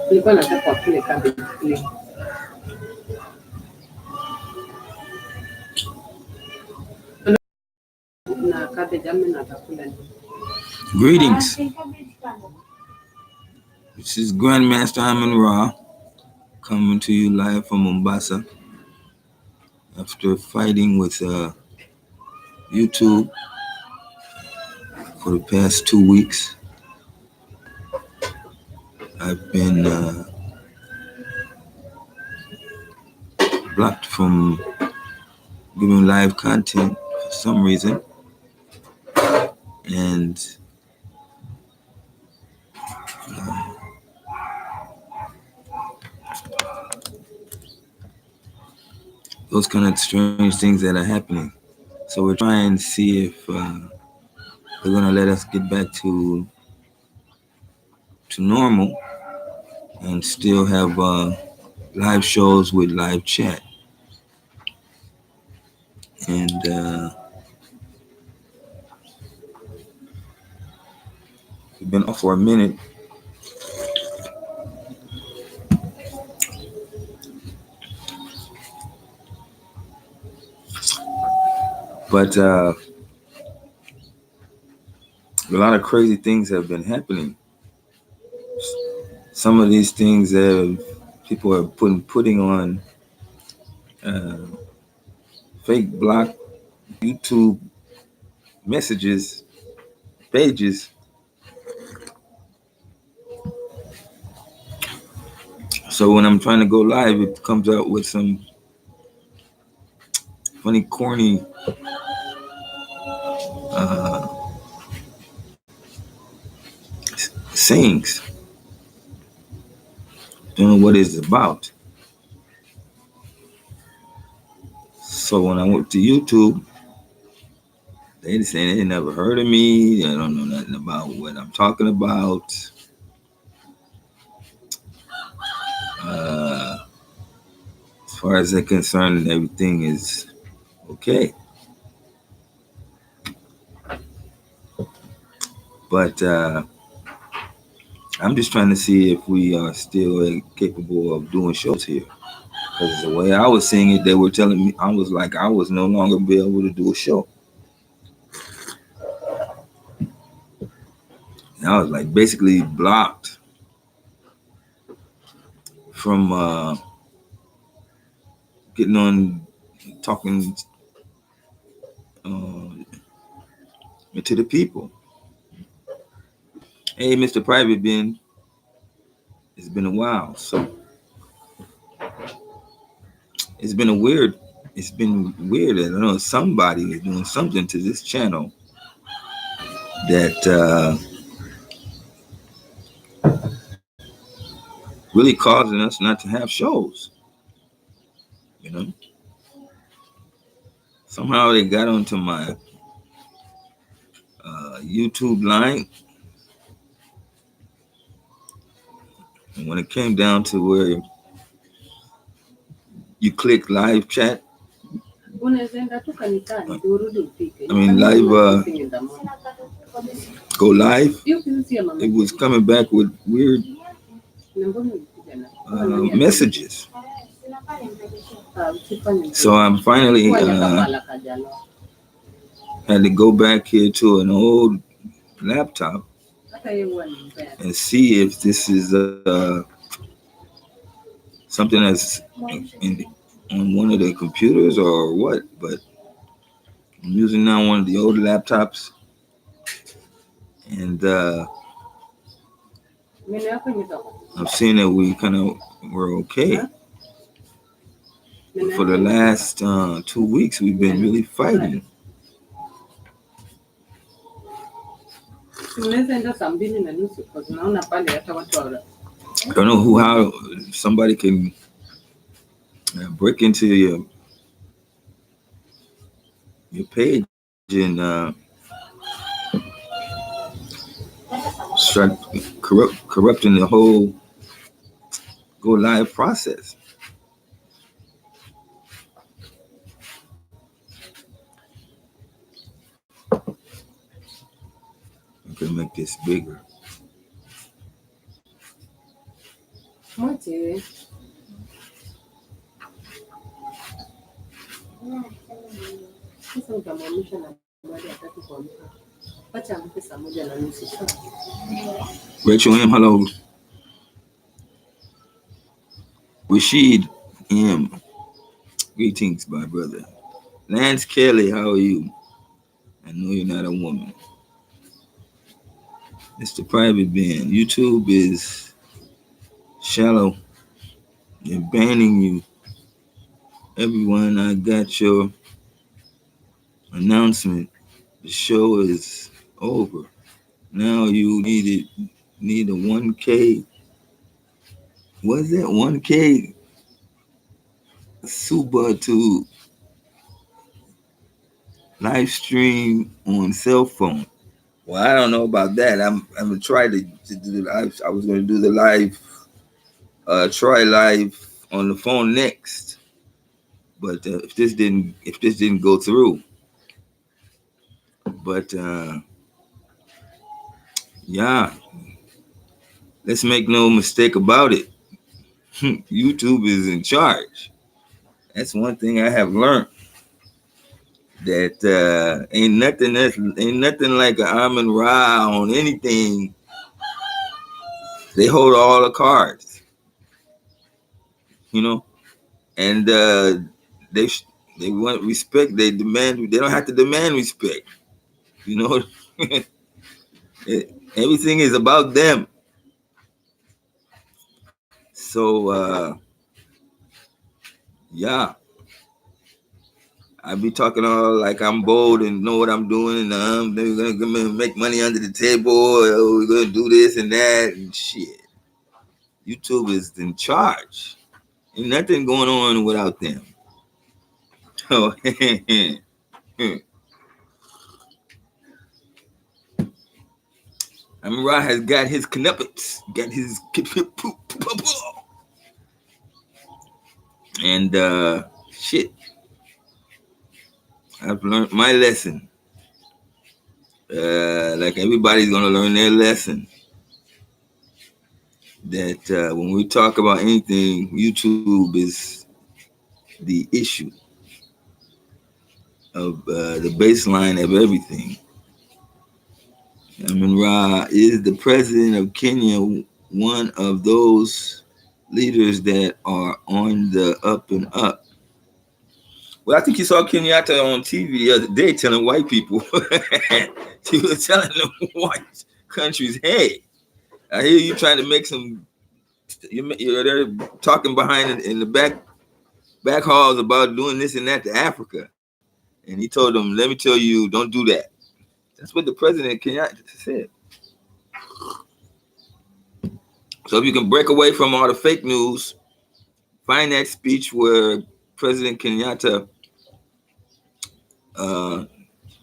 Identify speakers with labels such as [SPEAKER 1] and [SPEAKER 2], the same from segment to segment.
[SPEAKER 1] Nilikuwa nataka wakule cabbage clean. Na cabbage ame natakula nini?
[SPEAKER 2] Greetings. This is Grandmaster Amon Ra coming to you live from Mombasa after fighting with YouTube for the past 2 weeks. I've been blocked from giving live content for some reason, and those kind of strange things that are happening. So we're trying to see if they're gonna let us get back to normal and still have live shows with live chat. And we've been off for a minute. But a lot of crazy things have been happening. Some of these things people are putting on fake block YouTube messages, pages. So when I'm trying to go live, it comes out with some funny, corny sayings. Don't know what it's about. So when I went to YouTube, they say they never heard of me. I don't know nothing about what I'm talking about. As far as they're concerned, everything is okay. But I'm just trying to see if we are still capable of doing shows here. Because the way I was seeing it, they were telling me I was no longer be able to do a show. And I was like basically blocked from getting on, talking to the people. Hey, Mr. Private Ben, it's been a while. So it's been weird. I don't know, somebody is doing something to this channel that really causing us not to have shows. You know, somehow they got onto my YouTube line, and when it came down to where you click live chat, live go live, it was coming back with weird messages. So I'm finally had to go back here to an old laptop and see if this is something that's on one of the computers or what. But I'm using now one of the old laptops, and I'm seeing that we're okay. But for the last 2 weeks, we've been really fighting. I don't know how somebody can break into your page and start corrupting the whole go live process. I'm gonna make this bigger.
[SPEAKER 1] Mwache. Sasa utamwamsha na baada ya tatu kuamka. Acha amke saa 1:30 sawa?
[SPEAKER 2] Rachel M, hello. Rashid M, greetings, my brother. Lance Kelly, how are you? I know you're not a woman. Mr. Private Ben, YouTube is shallow. They're banning you. Everyone, I got your announcement. The show is over. Now you need a 1K. Was that 1K Suba to live stream on cell phone? Well, I don't know about that. I'm gonna try to do the live. I was gonna do the live, try live on the phone next. But if this didn't go through, but yeah, let's make no mistake about it. YouTube is in charge. That's one thing I have learned. That ain't nothing like an Amun Ra on anything. They hold all the cards, you know, and they they want respect. They demand. They don't have to demand respect, you know. Everything is about them. So yeah, I be talking all like I'm bold and know what I'm doing, and they're gonna make money under the table. Or we're gonna do this and that and shit. YouTube is in charge. Ain't nothing going on without them. Oh, Amara has got his knuppets, got his and shit. I've learned my lesson. Like everybody's gonna learn their lesson. That when we talk about anything, YouTube is the issue of the baseline of everything. Amin Ra is the president of Kenya, one of those leaders that are on the up and up. Well, I think you saw Kenyatta on TV the other day telling white people, she was telling the white countries, hey, I hear you trying to make some, you're there talking behind in the back halls about doing this and that to Africa. And he told them, let me tell you, don't do that. That's what the president Kenyatta said. So if you can break away from all the fake news, find that speech where President Kenyatta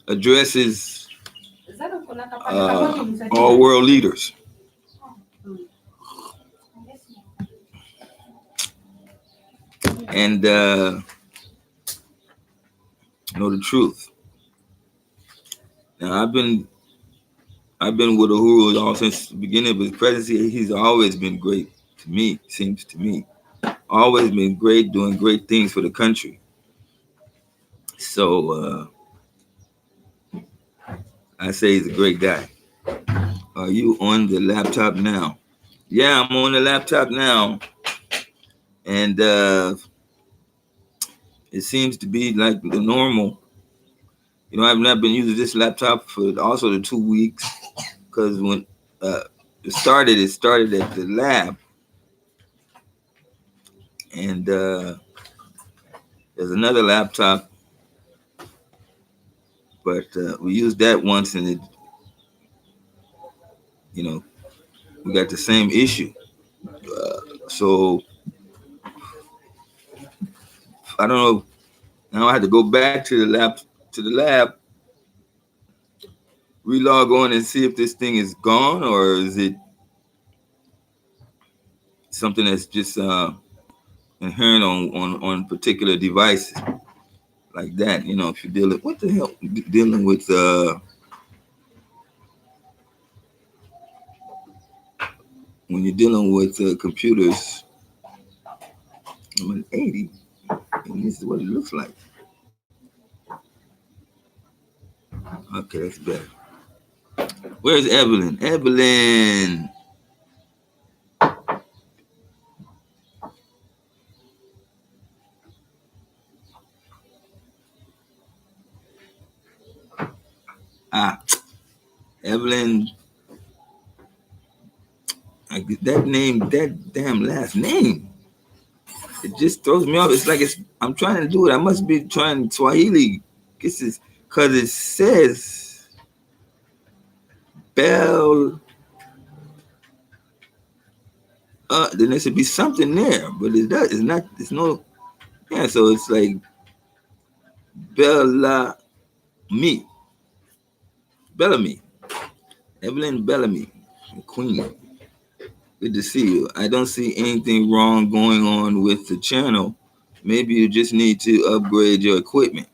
[SPEAKER 2] addresses all world leaders. And know the truth. Now I've been with Awuor all since the beginning of his presidency. He's always been great to me, seems to me. Always been great, doing great things for the country. So I say he's a great guy. Are you on the laptop now? Yeah, I'm on the laptop now. And it seems to be like the normal. You know, I've not been using this laptop for also the 2 weeks because when it started at the lab. And there's another laptop, but we used that once and it, you know, we got the same issue. So I don't know. Now I have to go back to the lab, relog on and see if this thing is gone or is it something that's just inherent on particular devices like that. You know, if you're dealing with when you're dealing with computers 180. And this is what it looks like. Okay, that's better. Where's Evalyne? Evalyne. Ah, Evalyne. That name, that damn last name. It just throws me off. It's like I'm trying to do it. I must be trying Swahili. This is because it says Bell. Then there should be something there, but it does. It's not. It's no. Yeah. So it's like Bella me, Bellamy, Evalyne Bellamy, Queen. Good to see you. I don't see anything wrong going on with the channel. Maybe you just need to upgrade your equipment.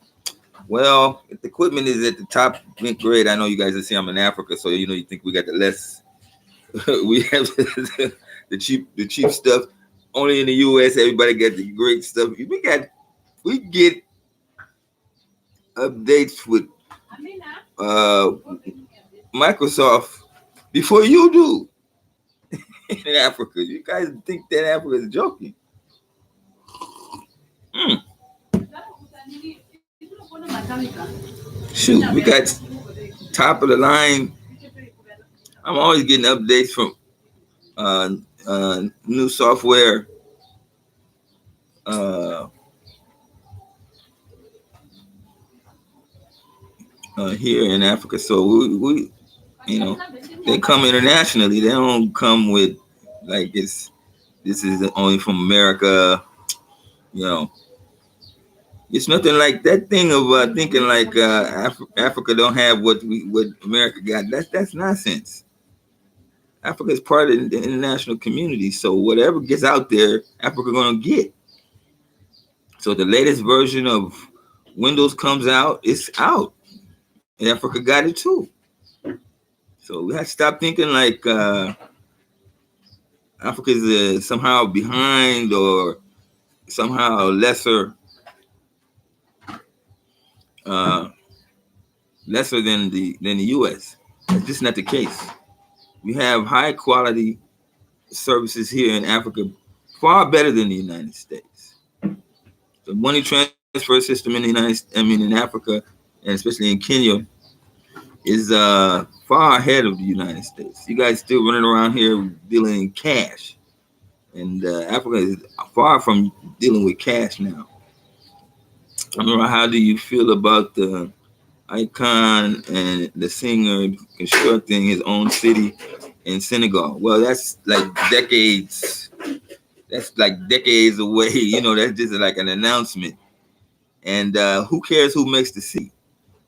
[SPEAKER 2] Well, if the equipment is at the top grade, I know you guys are see I'm in Africa, so you think we got the less. We have the cheap stuff. Only in the U.S. everybody got the great stuff. We get updates with uh, Microsoft before you do in Africa. You guys think that Africa is joking? Shoot, we got top of the line. I'm always getting updates from new software. Here in Africa, so we they come internationally. They don't come with like this is only from America. You know, it's nothing like that thing of thinking like Africa don't have what America got. That's nonsense. Africa is part of the international community, so whatever gets out there, Africa gonna get. So the latest version of Windows comes out, it's out, and Africa got it too. So we have to stop thinking like Africa is somehow behind or somehow lesser than the U.S. That's just not the case. We have high quality services here in Africa, far better than the United States. The money transfer system in in Africa, and especially in Kenya, is far ahead of the United States. You guys still running around here dealing in cash, and Africa is far from dealing with cash now. I don't know, how do you feel about the icon and the singer constructing his own city in Senegal? Well, that's like decades. That's like decades away. That's just like an announcement. And who cares who makes the city?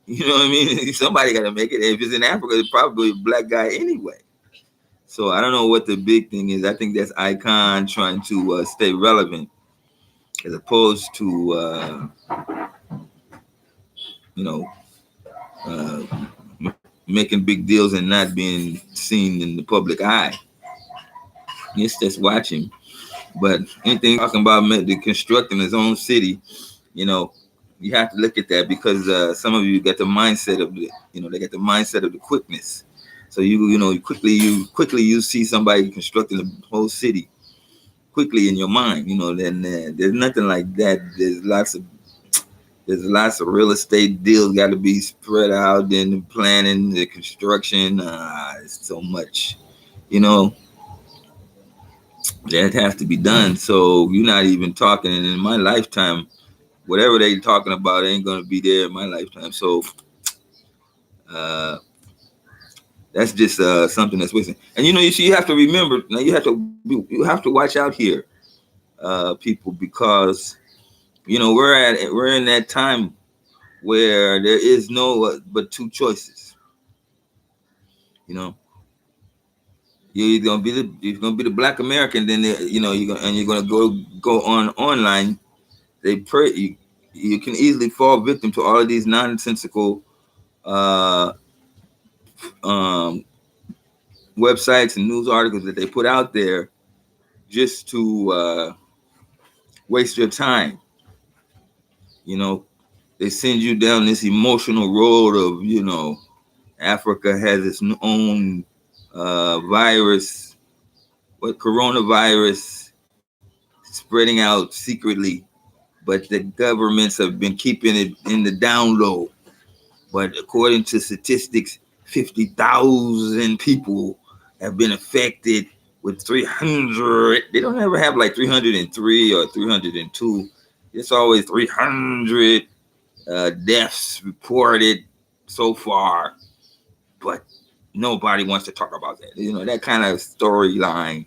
[SPEAKER 2] You know what I mean? Somebody got to make it. If it's in Africa, it's probably a black guy anyway. So I don't know what the big thing is. I think that's icon trying to stay relevant as opposed to, uh, making big deals and not being seen in the public eye. Yes, that's watching. But anything talking about the constructing his own city, you have to look at that because some of you got the mindset of they got the mindset of the quickness. So quickly you see somebody constructing the whole city quickly in your mind. Then there's nothing like that. There's lots of real estate deals got to be spread out. Then the planning, the construction, it's so much, that has to be done. So you're not even talking. And in my lifetime, whatever they talking about ain't going to be there in my lifetime. So that's just something that's wasting. And you have to remember now. You have to watch out here, people, because we're in that time where there is no but two choices. You're gonna be the Black American. Then you're gonna go online. They pray you can easily fall victim to all of these nonsensical websites and news articles that they put out there just to waste your time. You know, they send you down this emotional road of, Africa has its own virus, coronavirus spreading out secretly, but the governments have been keeping it in the down low. But according to statistics, 50,000 people have been affected with 300. They don't ever have like 303 or 302. It's always 300 deaths reported so far. But nobody wants to talk about that. That kind of storyline.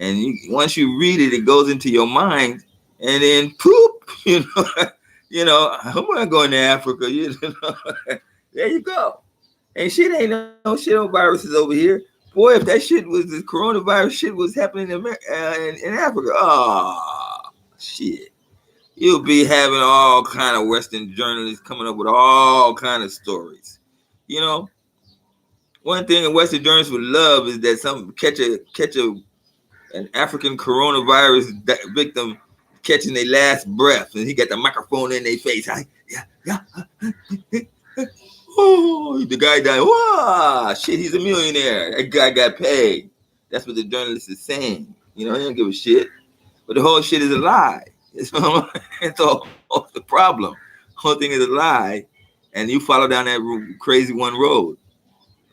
[SPEAKER 2] And once you read it, it goes into your mind, and then poop, how am I going to Africa? There you go. And shit ain't no shit on viruses over here. Boy, if that shit was the coronavirus shit was happening in Africa, shit. You'll be having all kind of Western journalists coming up with all kind of stories. One thing a Western journalist would love is that some catch an African coronavirus victim catching their last breath, and he got the microphone in their face. Oh, the guy died. Wow, shit, he's a millionaire. That guy got paid. That's what the journalist is saying. He don't give a shit. But the whole shit is a lie. It's all the problem. The whole thing is a lie, and you follow down that crazy one road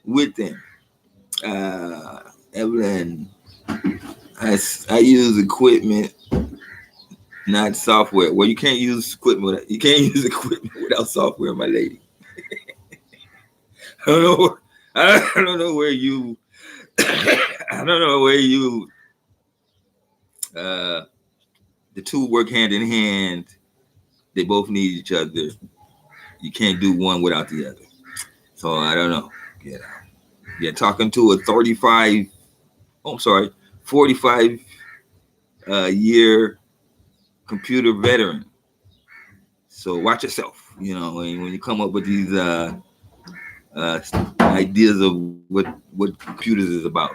[SPEAKER 2] with them. Evalyne, I use equipment, not software. Well, you can't use equipment without software, my lady. I don't know where you the two work hand in hand. They both need each other. You can't do one without the other. So I don't know. Yeah, talking to a 45 year computer veteran. So watch yourself, when you come up with these ideas of what computers is about.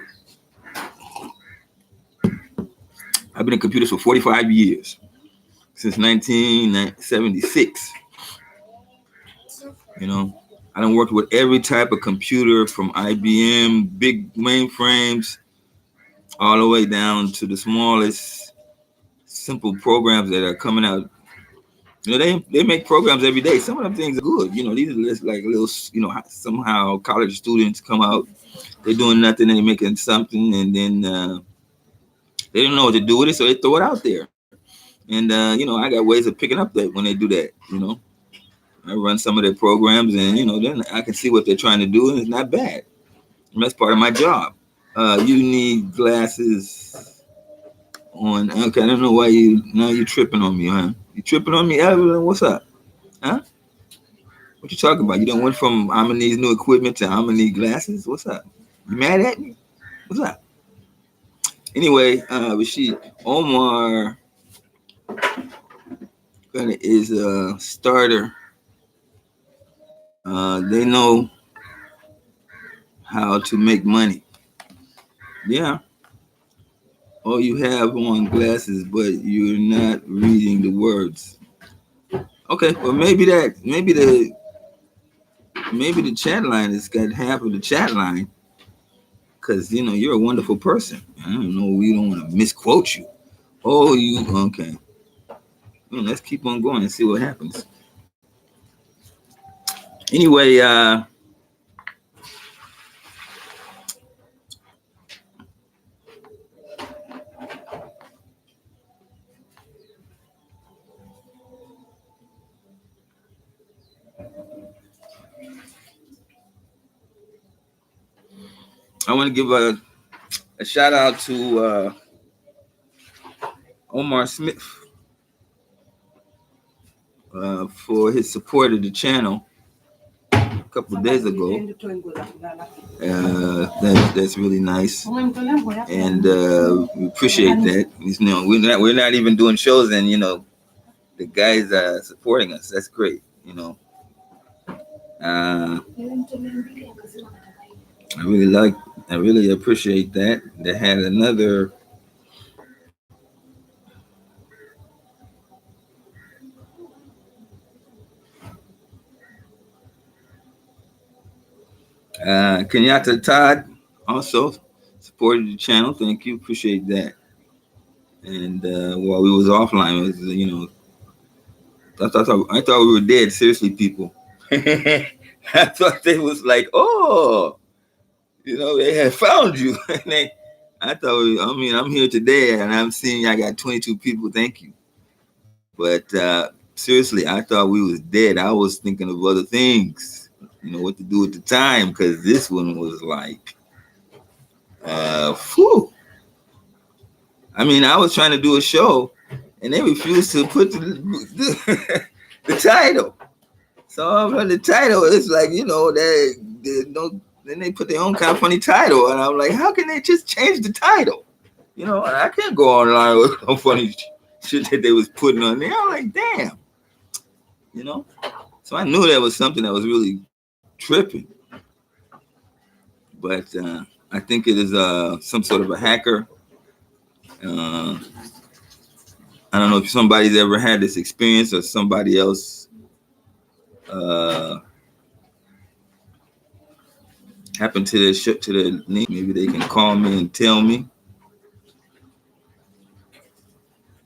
[SPEAKER 2] I've been in computers for 45 years, since 1976. I done worked with every type of computer, from IBM, big mainframes, all the way down to the smallest simple programs that are coming out. They make programs every day. Some of them things are good. These are just like little, somehow college students come out, they're doing nothing and they're making something, and then they don't know what to do with it, so they throw it out there. And I got ways of picking up that when they do that. I run some of their programs, and then I can see what they're trying to do, and it's not bad. And that's part of my job. You need glasses on. Okay, I don't know why you tripping on me, huh? You tripping on me, Evalyne? What's up? Huh? What you talking about? You done went from Amoni's new equipment to Amoni glasses? What's up? You mad at me? What's up? Anyway, Omar is a starter. They know how to make money. Yeah. Oh, you have on glasses, but you're not reading the words. Okay, well maybe the chat line has got half of the chat line, because you're a wonderful person. I don't know. We don't want to misquote you. Oh, you okay? Well, let's keep on going and see what happens. Anyway, I want to give a shout out to Omar Smith for his support of the channel a couple of days ago. That's really nice, and we appreciate that. We're not even doing shows, and the guys are supporting us. That's great. I really appreciate that. They had another Kenyatta Todd also supported the channel. Thank you, appreciate that. And while we was offline, it was, I thought we were dead. Seriously, people. I thought they was like, oh, they had found you. And I'm here today, and I'm seeing I got 22 people. Thank you. But seriously, I thought we was dead. I was thinking of other things, what to do at the time, because this one was like, whew. I was trying to do a show, and they refused to put the title. So on the title, it's like, they no. Then they put their own kind of funny title, and I'm like, how can they just change the title? I can't go online with some funny shit that they was putting on there. I'm like, damn. So I knew there was something that was really tripping. But I think it is some sort of a hacker. I don't know if somebody's ever had this experience or somebody else happened to the link. Maybe they can call me and tell me.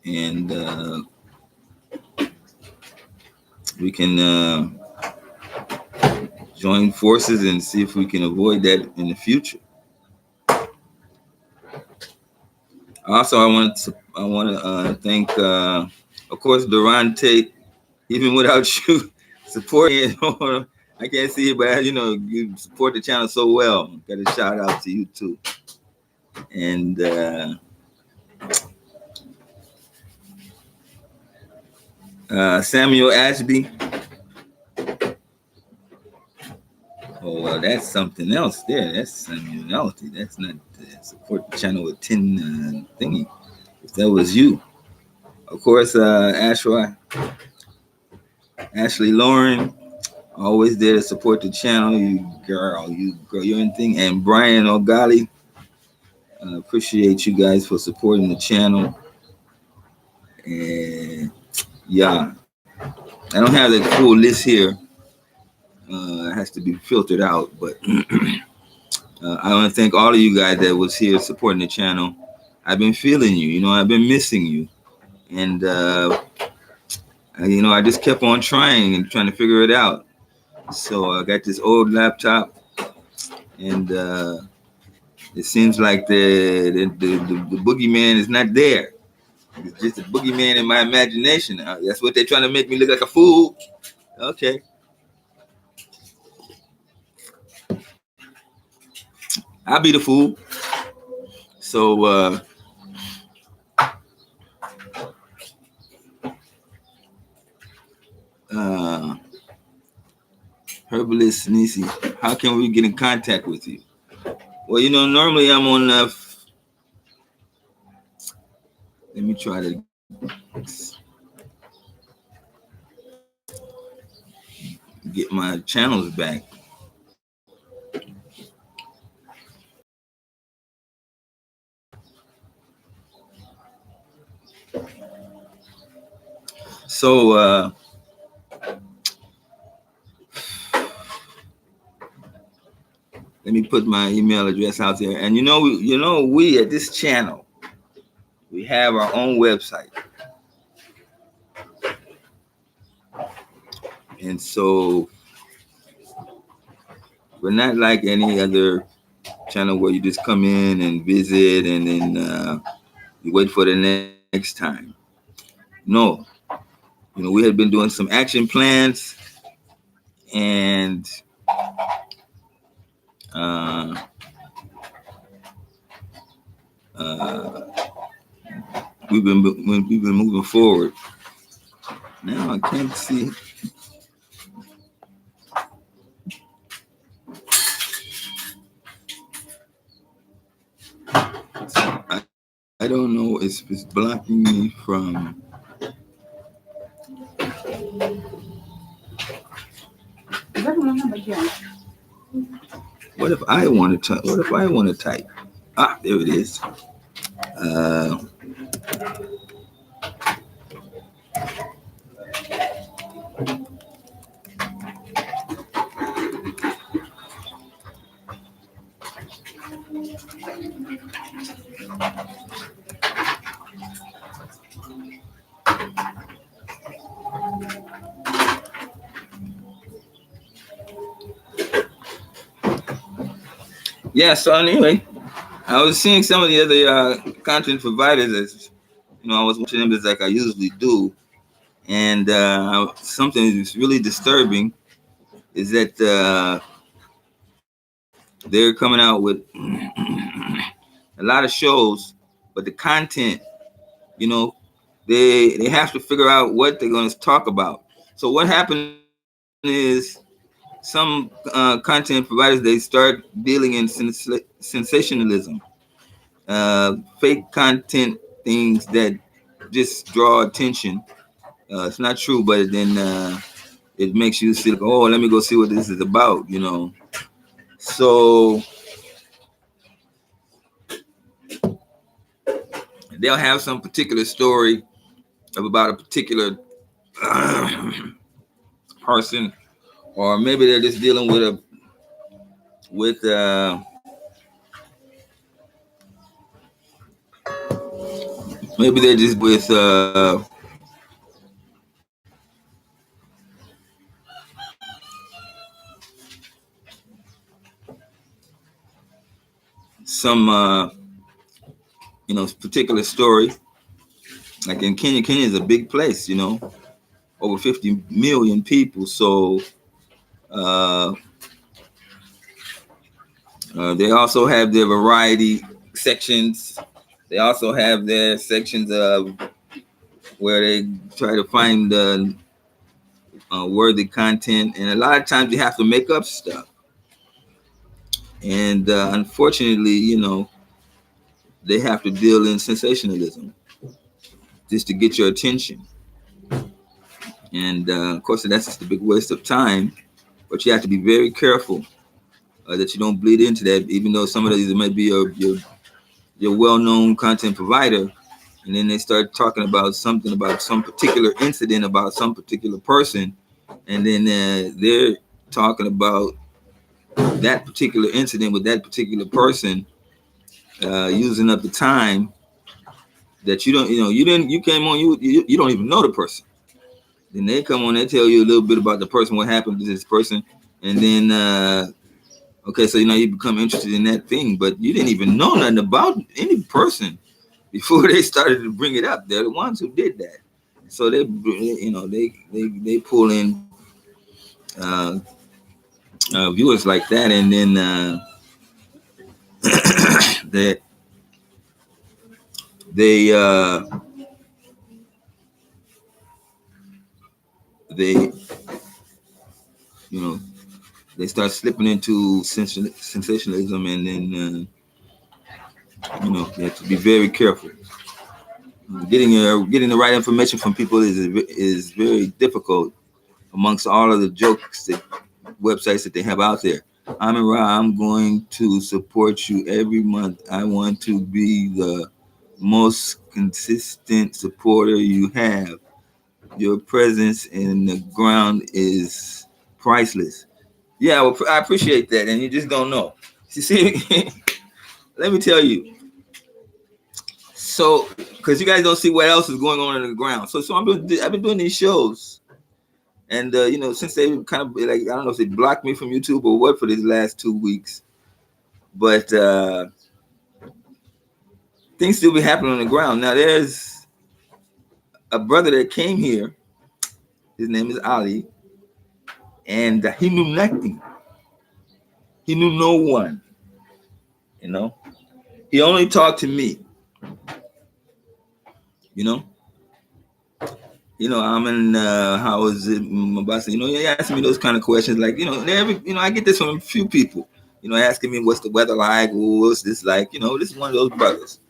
[SPEAKER 2] And we can join forces and see if we can avoid that in the future. Also, I want to thank, of course, Duran Tate. Even without you supporting it, I can't see it, but you support the channel so well. Got a shout out to you too. And Samuel Ashby. Oh well, that's something else there. That's Samuelity. That's not support the channel with 10 thingy. If that was you, of course, Ashley Lauren, always there to support the channel. You girl, you're anything. And Brian O'Gali, appreciate you guys for supporting the channel. And yeah, I don't have the full list here. It has to be filtered out, but I want to thank all of you guys that was here supporting the channel. I've been feeling you, I've been missing you. And, I just kept on trying to figure it out. So I got this old laptop, and it seems like the boogeyman is not there. It's just a boogeyman in my imagination. That's what they're trying to make me look like a fool. Okay. I'll be the fool. So Herbalist Nisi, how can we get in contact with you? Well, normally I'm on let me try to get my channels back. So let me put my email address out there. And we at this channel, we have our own website. And so we're not like any other channel where you just come in and visit and then you wait for the next time. No. We had been doing some action plans, and we've been moving forward. Now I can't see. I don't know if it's blocking me from. What if I want to type? What if I want to type? Ah, there it is. Yeah. So anyway, I was seeing some of the other content providers. As, I was watching them as like I usually do, and something that's really disturbing is that they're coming out with a lot of shows, but the content, you know, they have to figure out what they're going to talk about. So what happened is some content providers, they start dealing in sensationalism, fake content, things that just draw attention. It's not true, but then it makes you see, like, oh, let me go see what this is about, So they'll have some particular story about a particular person, or maybe they're just dealing with maybe they're just with some particular story. Like in Kenya, Kenya is a big place, over 50 million people. So uh, they also have their variety sections. They also have their sections of where they try to find worthy content, and a lot of times you have to make up stuff. And unfortunately, they have to deal in sensationalism just to get your attention. And of course, that's just a big waste of time. But you have to be very careful that you don't bleed into that, even though some of these might be your well-known content provider, and then they start talking about something about some particular incident about some particular person, and then they're talking about that particular incident with that particular person, using up the time that you came on, you don't even know the person. Then they come on, they tell you a little bit about the person, what happened to this person, and then okay, so you become interested in that thing, but you didn't even know nothing about any person before they started to bring it up. They're the ones who did that. So they pull in uh, viewers like that, and then that they they start slipping into sensationalism, and then you have to be very careful. Getting the right information from people is very difficult amongst all of the websites that they have out there. I'm going to support you every month. I want to be the most consistent supporter you have. Your presence in the ground is priceless. Yeah, well, I appreciate that, and you just don't know. You see, let me tell you. So, because you guys don't see what else is going on in the ground. So I've been doing these shows, and since they kind of, like, I don't know if they blocked me from YouTube or what for these last 2 weeks, but things still be happening on the ground. Now there's a brother that came here. His name is Ali, and he knew nothing. He knew no one. He only talked to me. I'm in. How is it, Mombasa? He asked me those kind of questions, like, I get this from a few people. Asking me what's the weather like, what's this like. This is one of those brothers.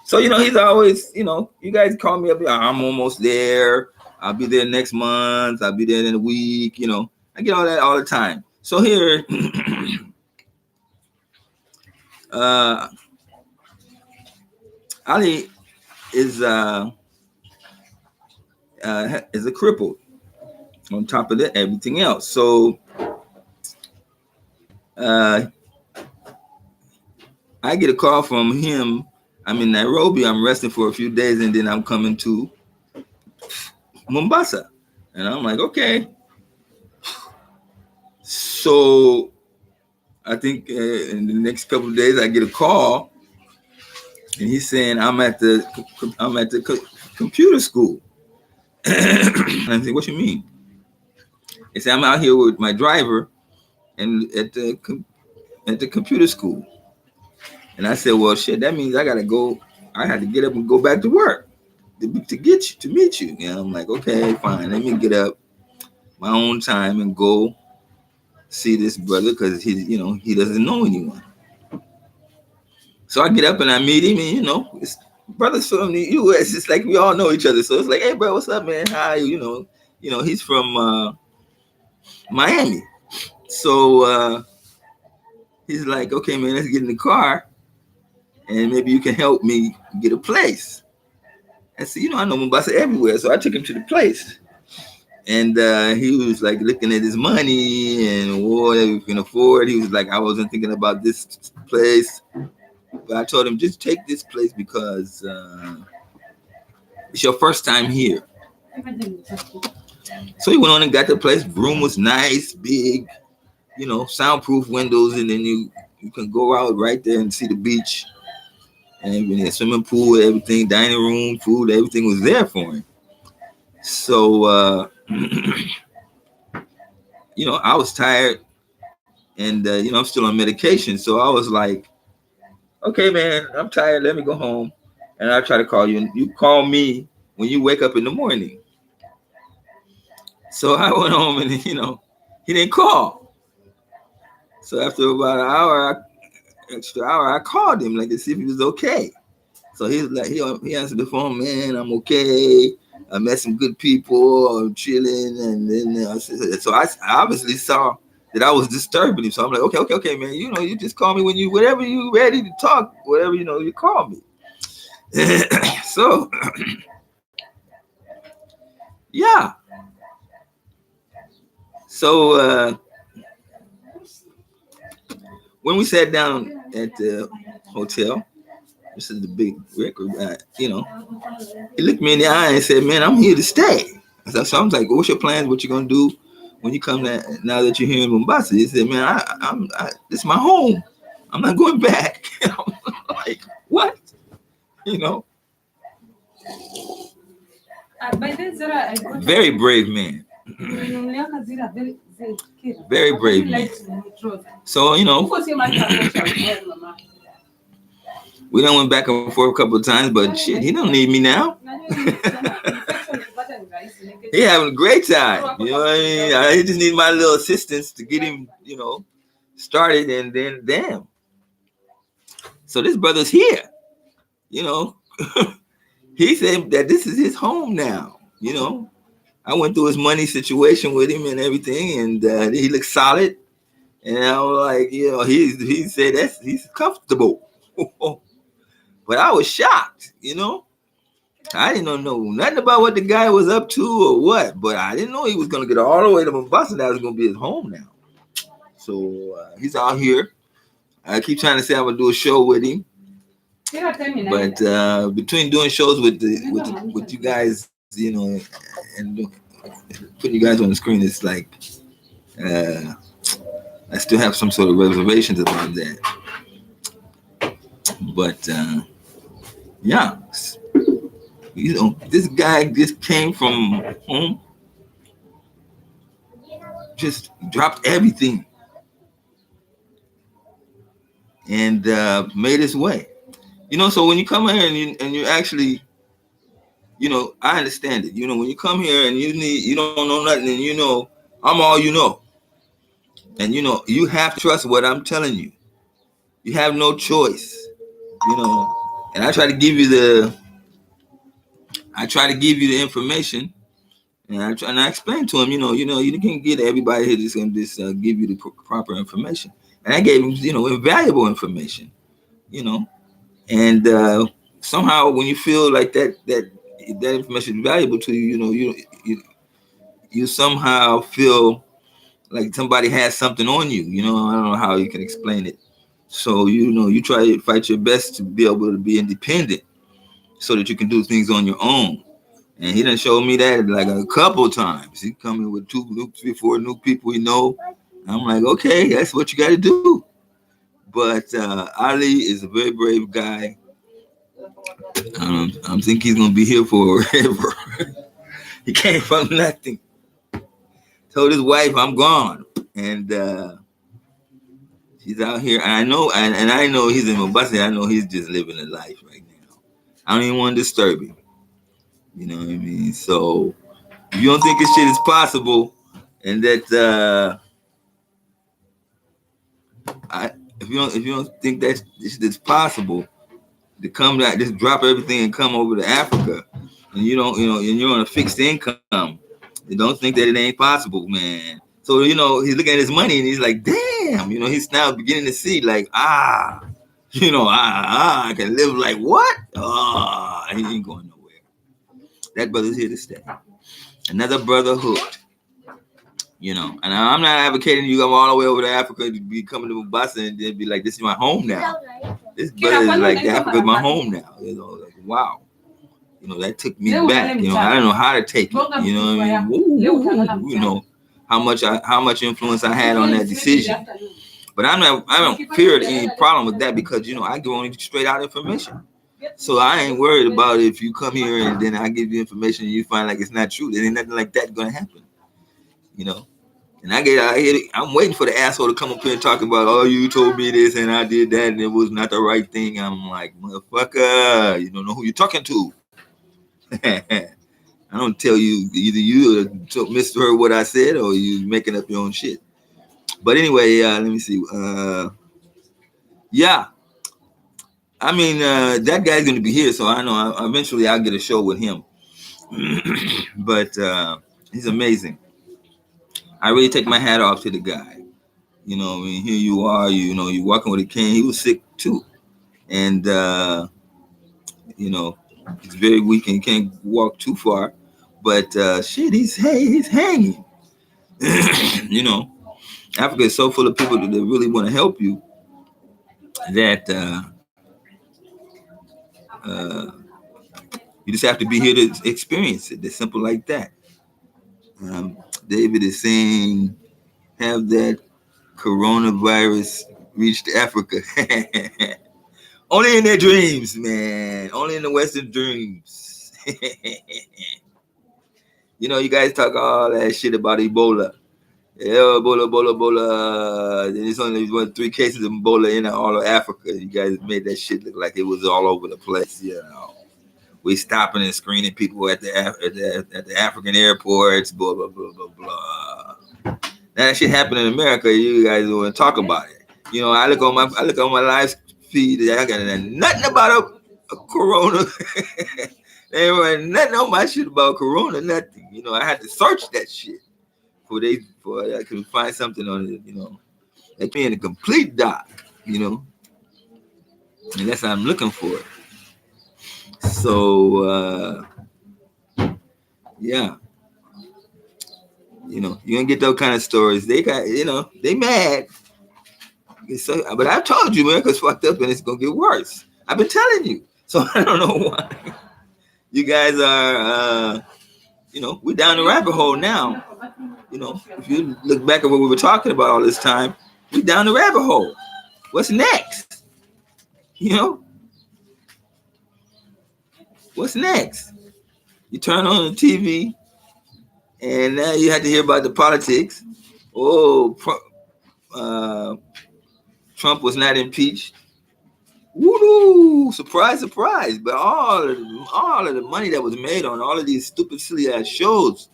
[SPEAKER 2] So he's always, you guys call me up. I'm almost there. I'll be there next month. I'll be there in a week. I get all that all the time. So here, Ali is a cripple on top of that, everything else. So I get a call from him. I'm in Nairobi. I'm resting for a few days, and then I'm coming to Mombasa. And I'm like, okay. So I think in the next couple of days, I get a call, and he's saying I'm at the computer school. And I say, what you mean? He said, I'm out here with my driver and at the computer school. And I said, well, shit, that means I gotta go. I had to get up and go back to work to get you to meet you. And I'm like, okay, fine. Let me get up my own time and go see this brother because he doesn't know anyone. So I get up and I meet him, and it's brothers from the U.S. It's like we all know each other. So it's like, hey, bro, what's up, man? How are you? He's from Miami. So he's like, okay, man, let's get in the car, and maybe you can help me get a place. I said, I know Mombasa everywhere, so I took him to the place. And he was like looking at his money and what he can afford. He was like, I wasn't thinking about this place. But I told him, just take this place because it's your first time here. So he went on and got the place. Room was nice, big, soundproof windows. And then you can go out right there and see the beach. And a swimming pool, everything, dining room, food, everything was there for him. So, I was tired. And, I'm still on medication. So I was like, okay, man, I'm tired. Let me go home. And I'll try to call you. And you call me when you wake up in the morning. So I went home and, he didn't call. So after about extra hour, I called him like to see if he was okay. So he's like, he answered the phone, man, I'm okay. I met some good people. I'm chilling. And then so I obviously saw that I was disturbing him. So I'm like, okay, man. You just call me whenever you ready to talk, whatever, you call me. So, yeah. So when we sat down at the hotel, this is the big record, he looked me in the eye and said, man, I'm here to stay. So I was like, what's your plans? What you going to do when you come now that you're here in Mombasa? He said, man, this is my home. I'm not going back. I'm like, what? Very brave man. Very brave man. So, we done went back and forth a couple of times, but shit, he don't need me now. He having a great time. You know what I mean? I just need my little assistance to get him, started, and then damn. So this brother's here. He said that this is his home now. I went through his money situation with him and everything, and he looked solid. And I was like, he said he's comfortable. But I was shocked, I didn't know nothing about what the guy was up to or what, but I didn't know he was going to get all the way to Mombasa. That was going to be his home now. So he's out here. I keep trying to say I'm going to do a show with him. But between doing shows with you guys, and putting you guys on the screen, it's like I still have some sort of reservations about that. But yeah, this guy just came from home, just dropped everything, and made his way. So when you come here and you actually, I understand it. When you come here and you don't know nothing, and I'm all you know, and you have to trust what I'm telling you. You have no choice, And I try to give you the information, and I explain to him, you can get everybody here just gonna give you the proper information, and I gave him, invaluable information, and somehow when you feel like that information is valuable to you, you somehow feel like somebody has something on you, I don't know how you can explain it, So you try to fight your best to be able to be independent, so that you can do things on your own. And he done showed me that like a couple times. He coming with 3, 4 new people he know. I'm like, okay, that's what you got to do. But Ali is a very brave guy. I think he's gonna be here forever. He came from nothing. Told his wife, "I'm gone," and he's out here. And I know, and I know he's in Mombasa. I know he's just living a life right now. I don't even want to disturb him. You know what I mean? So if you don't think this shit is possible, and that if you don't think that this is possible to come back, just drop everything and come over to Africa, and and you're on a fixed income, you don't think that it ain't possible, man. So he's looking at his money and he's like, damn, he's now beginning to see like, I can live like what? He ain't going nowhere. That brother's here to stay. Another brother hooked. And I'm not advocating you go all the way over to Africa to be coming to Mombasa and then be like, this is my home now. This brother is like, Africa's my home now. Like, wow. That took me back. I don't know how to take it. You know what I mean? How much influence I had on that decision. But I don't fear any problem with that because I give only straight out information. So I ain't worried about if you come here and then I give you information and you find like it's not true. There ain't nothing like that gonna happen. And I'm waiting for the asshole to come up here and talk about, oh, you told me this and I did that and it was not the right thing. I'm like, motherfucker, you don't know who you're talking to. I don't tell you, either you misheard what I said or you making up your own shit. But anyway, let me see. Yeah. I mean, that guy's going to be here, so I know eventually I'll get a show with him. But he's amazing. I really take my hat off to the guy. I mean, here you are, you're walking with a cane. He was sick too. And, he's very weak and can't walk too far. But shit, he's hanging. Africa is so full of people that really want to help you that you just have to be here to experience it. It's simple like that. David is saying, have that coronavirus reached Africa? Only in their dreams, man. Only in the Western dreams. You guys talk all that shit about Ebola. Yeah, Ebola. There's only 3 cases of Ebola in all of Africa. You guys made that shit look like it was all over the place. We stopping and screening people at the African airports. Blah blah blah blah blah. That shit happened in America. You guys don't want to talk about it. I look on my live feed. I got nothing about a corona. There ain't nothing on my shit about corona. Nothing. I had to search that shit for I could find something on it. Like me in a complete doc. And that's how I'm looking for it. So yeah. You're gonna get those kind of stories. They got, they mad. So, but I told you, America's fucked up and it's gonna get worse. I've been telling you. So I don't know why. You guys are, we're down the rabbit hole now. If you look back at what we were talking about all this time, we're down the rabbit hole. What's next? What's next? You turn on the TV, and now you have to hear about the politics. Oh, Trump was not impeached. Woo! Surprise, surprise! But all of the money that was made on all of these stupid, silly ass shows,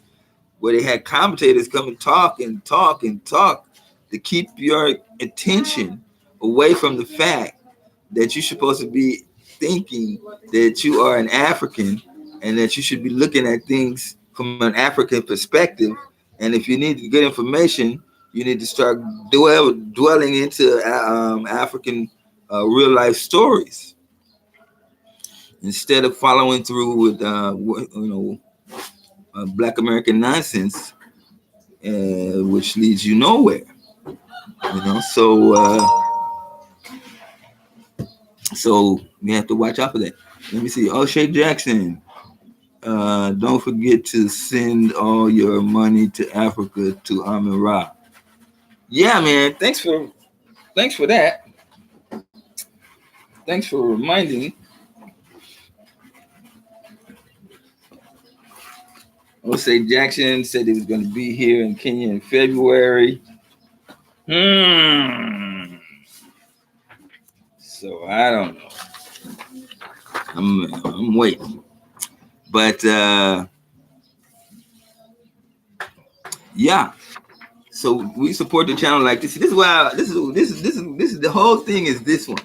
[SPEAKER 2] where they had commentators come and talk to keep your attention away from the fact that you're supposed to be thinking that you are an African and that you should be looking at things from an African perspective. And if you need good information, you need to start dwelling into African real life stories instead of following through with Black American nonsense, which leads you nowhere. So So we have to watch out for that. Let me see. O'Shea Jackson. Don't forget to send all your money to Africa to Amin Ra. Yeah, man. Thanks for that. Thanks for reminding. O'Shea Jackson said he was going to be here in Kenya in February. So I don't know. I'm waiting. But yeah. So we support the channel like this. This is why this is the whole thing is this one.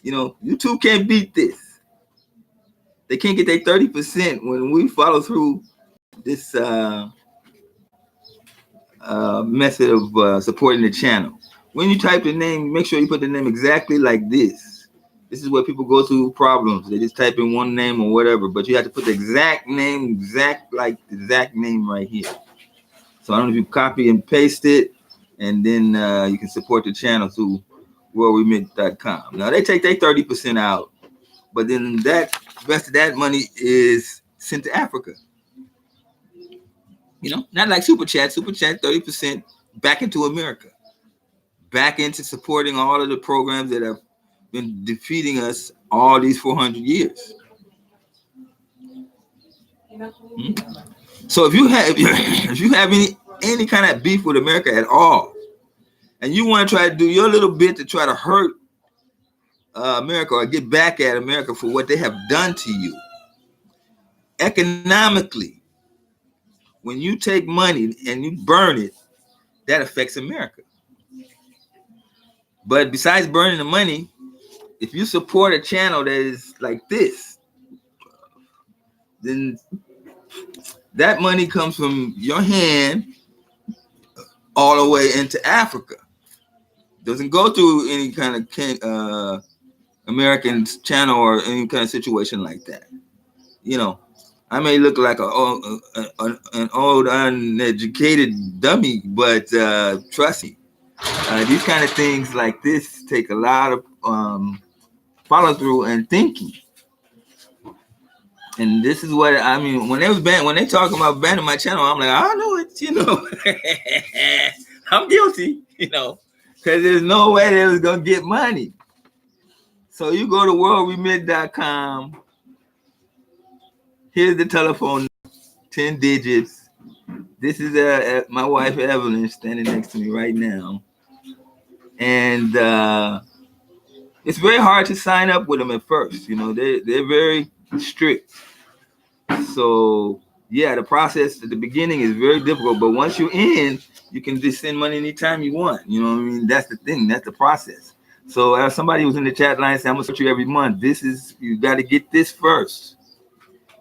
[SPEAKER 2] You know, YouTube can't beat this. They can't get their 30% when we follow through this method of supporting the channel. When you type the name, make sure you put the name exactly like this. This is where people go through problems. They just type in one name or whatever, but you have to put the exact name, the exact name right here. So I don't know if you copy and paste it, and then you can support the channel through worldremit.com. Now they take their 30% out, but then that rest of that money is sent to Africa. You know, not like Super Chat. Super Chat 30% back into America, back into supporting all of the programs that have been defeating us all these 400 years. So if you have any kind of beef with America at all, and you want to try to do your little bit to try to hurt America or get back at America for what they have done to you economically, when you take money and you burn it, that affects America. But besides burning the money, if you support a channel that is like this, then that money comes from your hand all the way into Africa. Doesn't go through any kind of American channel or any kind of situation like that. You know, I may look like an old uneducated dummy, but trust me, these kind of things like this take a lot of follow through and thinking. And this is what I mean when they talking about banning my channel. I'm like, I know it, you know. I'm guilty, you know, because there's no way they was gonna get money. So you go to worldremit.com. Here's the telephone, 10 digits. This is my wife Evalyne standing next to me right now, and it's very hard to sign up with them at first. You know, they're very strict. So yeah, the process at the beginning is very difficult, but once you're in, you can just send money anytime you want. You know what I mean? That's the thing. That's the process. So as somebody was in the chat line saying, I'm gonna support you every month. You got to get this first.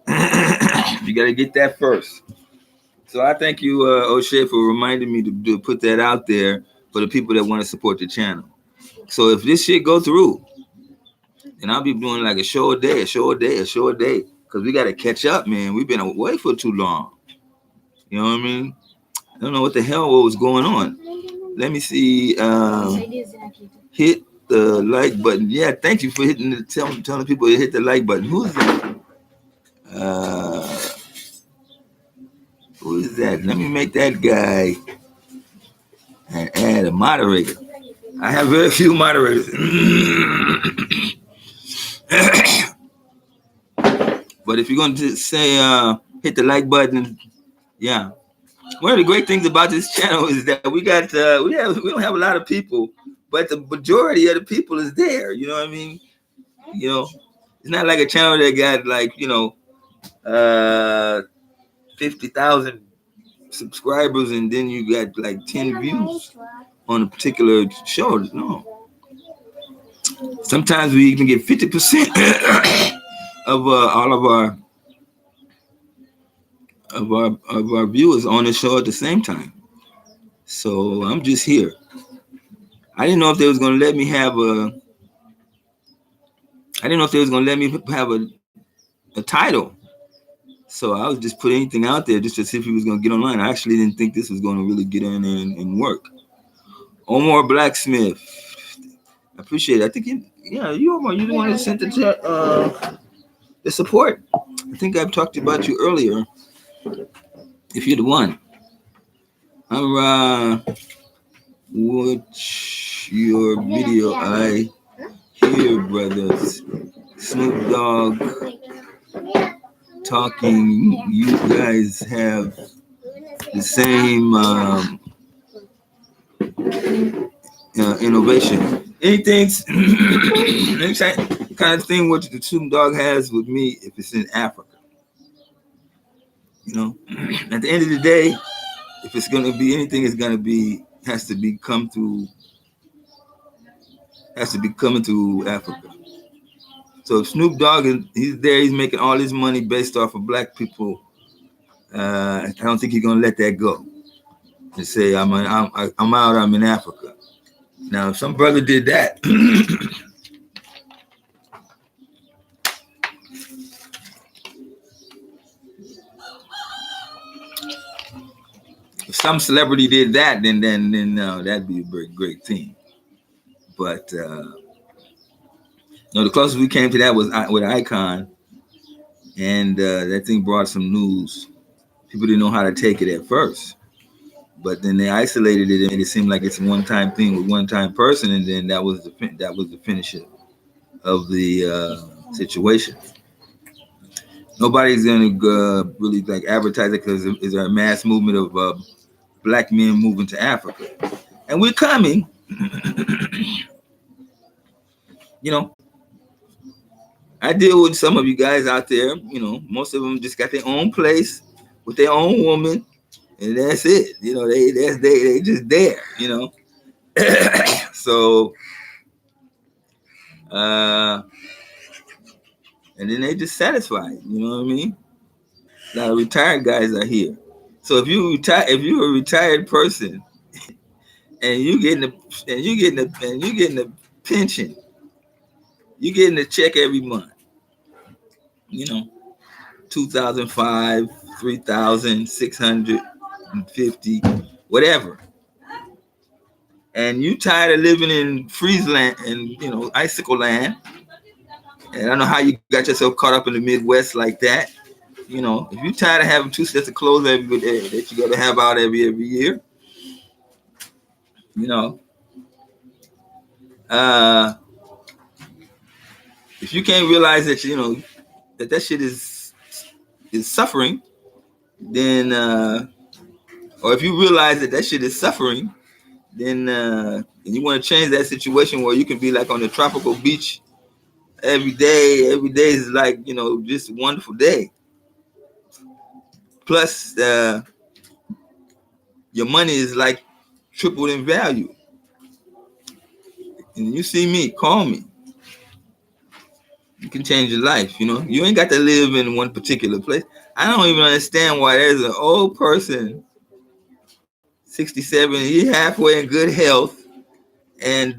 [SPEAKER 2] You got to get that first. So I thank you, O'Shea, for reminding me to put that out there for the people that want to support the channel. So if this shit go through, then I'll be doing like a show a day, because we got to catch up, man. We've been away for too long. You know what I mean? I don't know what the hell was going on. Let me see. Hit the like button. Yeah, thank you for telling people to hit the like button. Who is that? Who is that? Let me make that guy and add a moderator. I have very few moderators. But if you're going to say hit the like button, yeah. One of the great things about this channel is that we don't have a lot of people, but the majority of the people is there. You know what I mean? You know, it's not like a channel that got like 50,000 subscribers and then you got like 10 views on a particular show. No. Sometimes we even get 50% of all of our viewers on the show at the same time. So I'm just here. I didn't know if they was gonna let me have a title. So I was just putting anything out there just to see if he was gonna get online. I actually didn't think this was gonna really get in and work. Awuor Blacksmith. I appreciate it. I think Yeah, you the one that sent the support. I think I've talked about you earlier. If you're the one, I'm watch your video. I hear brothers Snoop Dogg talking. You guys have the same innovation. Anything, any kind of thing what the Snoop Dogg has with me if it's in Africa. You know, at the end of the day, if it's gonna be anything, it's gonna be has to be coming to Africa. So if Snoop Dogg he's there, he's making all his money based off of black people. I don't think he's gonna let that go and say I'm out. I'm in Africa. Now, if some brother did that, if some celebrity did that, then that'd be a very great thing. But no, the closest we came to that was with Icon, and that thing brought some news. People didn't know how to take it at first, but then they isolated it and made it seem like it's a one-time thing with one-time person, and then that was the finish of the situation. Nobody's gonna really like advertise it because it's a mass movement of black men moving to Africa, and we're coming. You know, I deal with some of you guys out there. You know, most of them just got their own place with their own woman, and that's it. You know, they just there. You know, so and then they just satisfied. You know what I mean? A lot of retired guys are here. So if you're a retired person, and you getting a pension, you getting a check every month. You know, 2,005, 3,650, whatever. And you tired of living in freeze land and icicle land. And I don't know how you got yourself caught up in the Midwest like that. You know, if you tired of having 2 sets of clothes every day that you got to have out every year, you know, if you can't realize that that shit is suffering, then or if you realize that shit is suffering, then and you want to change that situation where you can be like on the tropical beach every day is like just a wonderful day. Plus your money is like tripled in value. And you see me, call me. You can change your life. You ain't got to live in one particular place. I don't even understand why there's an old person, 67, he halfway in good health, and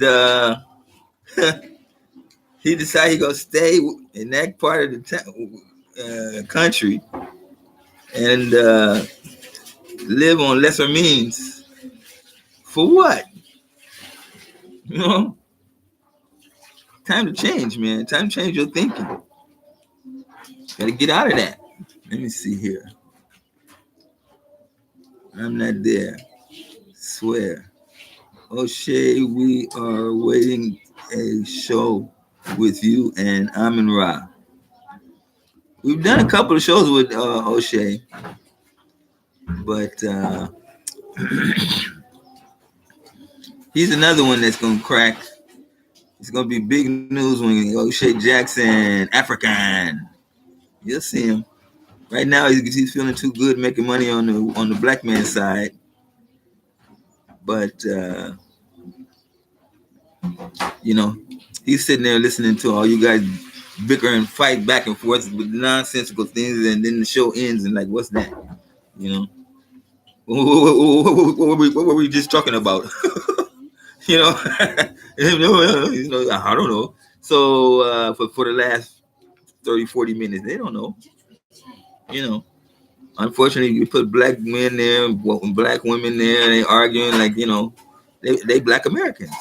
[SPEAKER 2] he decided he gonna stay in that part of the country and live on lesser means. For what? Time to change, man. Time to change your thinking. Gotta get out of that. Let me see here. I'm not there. Swear. O'Shea, we are waiting a show with you and Amin Ra. We've done a couple of shows with O'Shea, but he's another one that's gonna crack. It's gonna be big news when O'Shea Jackson, African. You'll see him. Right now, he's feeling too good, making money on the black man side, but he's sitting there listening to all you guys bicker and fight back and forth with nonsensical things, and then the show ends and like, what's that? What were we just talking about? I don't know. So for the last 30, 40 minutes, they don't know. Unfortunately, you put black men there, black women there, and they arguing like they black Americans.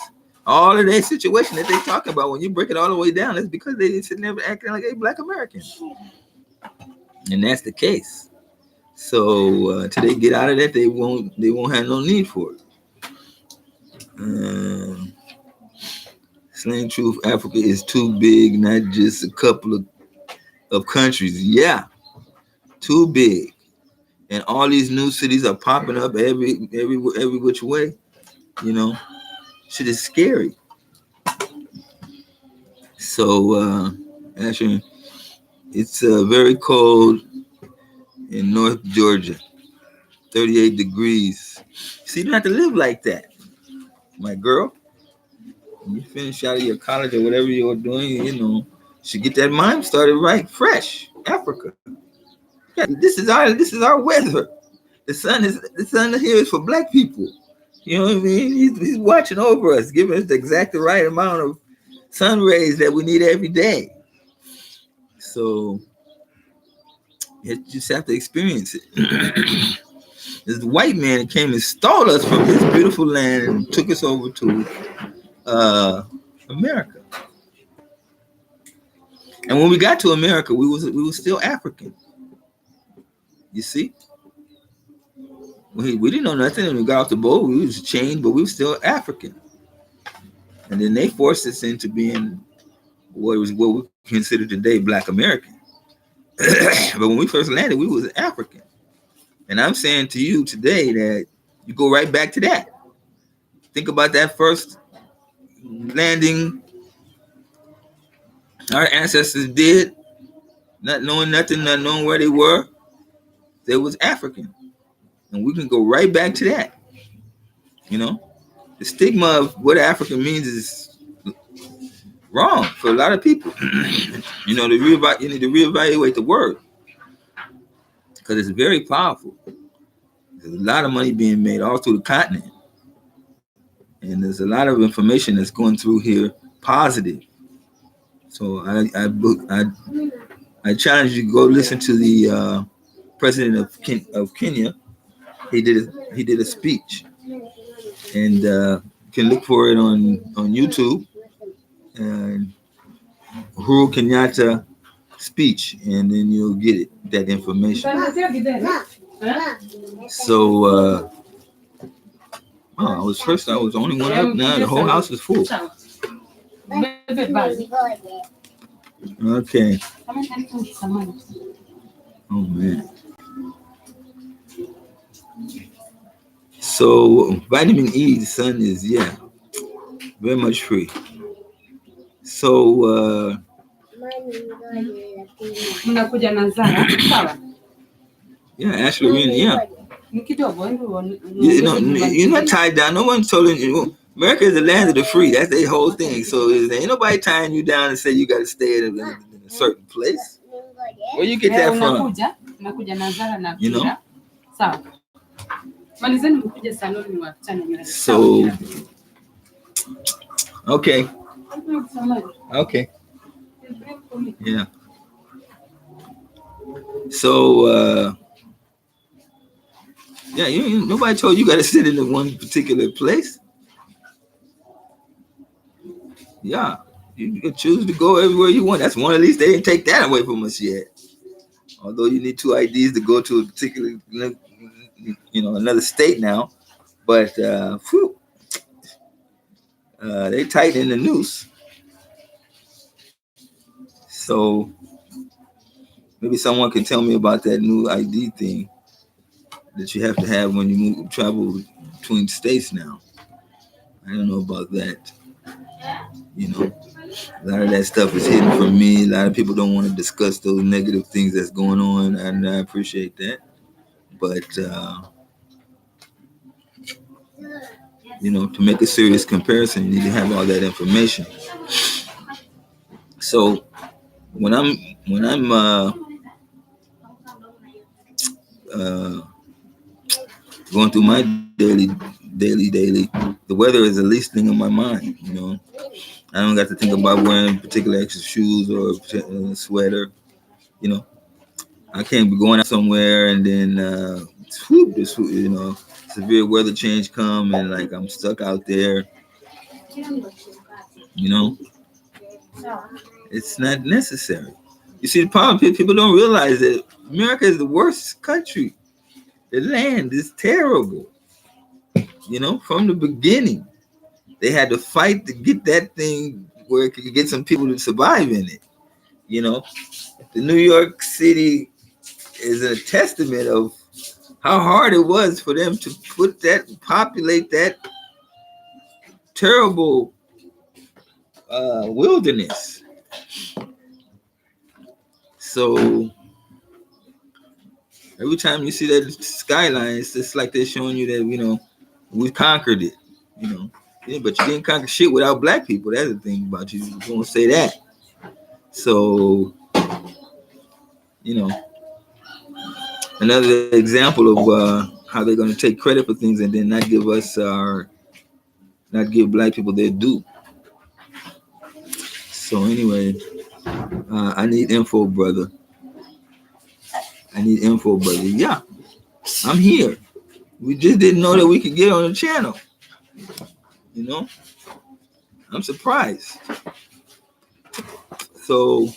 [SPEAKER 2] All of that situation that they talk about, when you break it all the way down, it's because they sitting there acting like a black American. And that's the case. So till they get out of that, they won't have no need for it. Slang truth, Africa is too big, not just a couple of countries. Yeah, too big. And all these new cities are popping up every which way. You know, shit is scary. So actually, it's very cold in North Georgia, 38 degrees. So you don't have to live like that, my girl. When you finish out of your college or whatever you're doing, you know, should get that mind started right, fresh. Africa. Yeah, this is our weather. The sun here is for black people. You know what I mean? He's watching over us, giving us the exact right amount of sun rays that we need every day. So you just have to experience it. This white man came and stole us from this beautiful land and took us over to America. And when we got to America, we was still African. You see, we didn't know nothing. And we got off the boat, we was chained, but we were still African. And then they forced us into being what we consider today Black American. But when we first landed, we was African. And I'm saying to you today that you go right back to that. Think about that first landing our ancestors did, not knowing nothing, not knowing where they were. They was African. And we can go right back to that. You know, the stigma of what African means is wrong for a lot of people. You know, you need to reevaluate the word because it's very powerful. There's a lot of money being made all through the continent, and there's a lot of information that's going through here positive. So I challenge you to go listen to the president of Kenya. He did a speech, and you can look for it on YouTube. And Uhuru Kenyatta speech, and then you'll get it, that information. So I was the only one up. Now the whole house is full. Okay. Oh man. So vitamin E, the sun is very much free. So actually, you're not tied down. No one's telling you. America is the land of the free. That's their whole thing. So ain't nobody tying you down and say you got to stay in a certain place. Where you get that from? You know. So okay. Yeah. So nobody told you got to sit in one particular place. Yeah, you can choose to go everywhere you want. That's one. At least they didn't take that away from us yet. Although you need 2 IDs to go to a particular, another state now. But they tighten the noose. So maybe someone can tell me about that new ID thing that you have to have when you travel between states now. I don't know about that. You know, a lot of that stuff is hidden from me. A lot of people don't want to discuss those negative things that's going on, and I appreciate that. But to make a serious comparison, you need to have all that information. So when I'm going through my daily, the weather is the least thing on my mind. I don't got to think about wearing particular extra shoes or a sweater. I can't be going out somewhere and then severe weather change come and like I'm stuck out there. You know, it's not necessary. You see, the problem, people don't realize that America is the worst country. The land is terrible. You know, from the beginning, they had to fight to get that thing where it could get some people to survive in it. You know, the New York City is a testament of how hard it was for them to populate that terrible wilderness. So every time you see that skyline, it's just like they're showing you that, we conquered it. Yeah, but you didn't conquer shit without black people. That's the thing about you. You don't say that. So, another example of how they're going to take credit for things and then not give black people their due. So anyway, I need info, brother. Yeah, I'm here. We just didn't know that we could get on the channel. I'm surprised. So